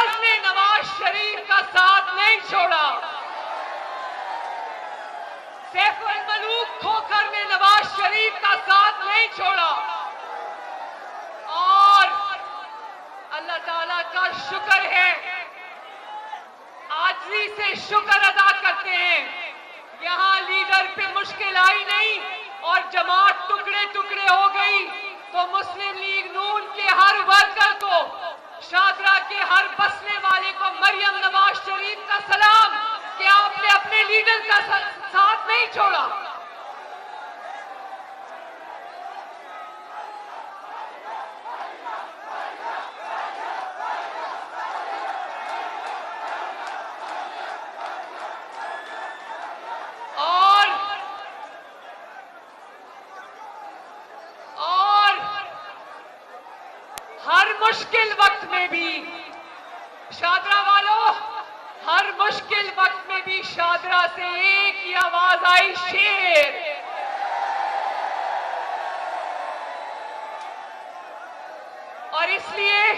नवाज ने नवाज शरीफ का साथ नहीं छोड़ा। सैफ अल मलूक खोखर ने नवाज शरीफ का साथ नहीं छोड़ा। और अल्लाह ताला का शुक्र है, आजिज़ी से शुक्र अदा करते हैं, यहां लीडर पे मुश्किल आई नहीं और जमात टुकड़े टुकड़े हो गई तो मुस्लिम लीग नून के हर वर्कर को, शादरा के हर बसने वाले को मरियम नवाज शरीफ का सलाम कि आपने अपने लीडर का साथ नहीं छोड़ा। हर मुश्किल वक्त में भी शादरा वालों, हर मुश्किल वक्त में भी शादरा से एक ही आवाज आई, शेर। और इसलिए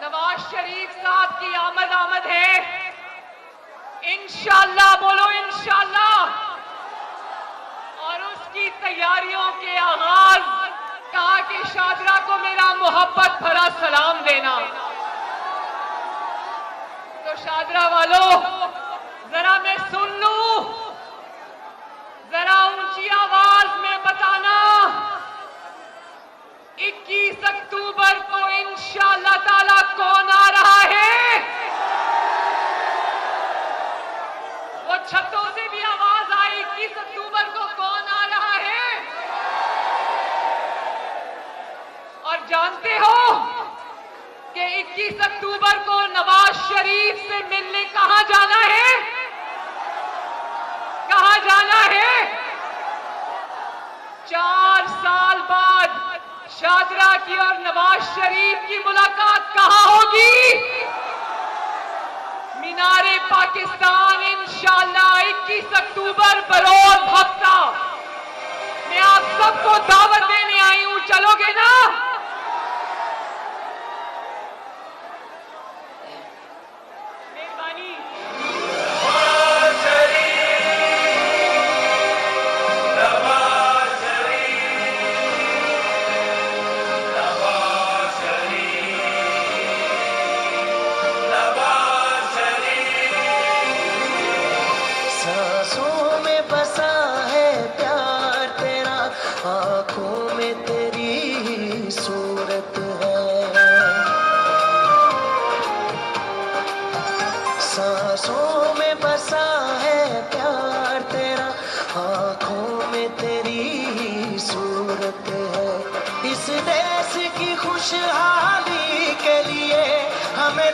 नवाज शरीफ साहब की आमद है। इंशाअल्लाह बोलो, इंशाअल्लाह। और उसकी तैयारियों के आगाज कहा कि शादरा को मेरा मोहब्बत भरा सलाम देना। तो शादरा वालों, जरा मैं सुन लूं, जरा ऊंची आवाज में बताना, 21 अक्टूबर को इंशाअल्लाह ताला कौन आ रहा है? वो छतों से भी आवाज आई, 21 अक्टूबर को कौन आ रहा है? और जानते हो कि 21 अक्टूबर को नवाज शरीफ से मिलने कहां जाना है? कहां जाना है? 4 साल बाद शादरा की और नवाज शरीफ की मुलाकात कहां होगी? मीनारे पाकिस्तान। इंशाअल्लाह 21 अक्टूबर बरोज हफ्ता मैं आप सबको दावत देने आई हूं, चलोगे ना? आँखों में तेरी सूरत है, सांसों में बसा है प्यार तेरा, आँखों में तेरी सूरत है। इस देश की खुशहाली के लिए हमें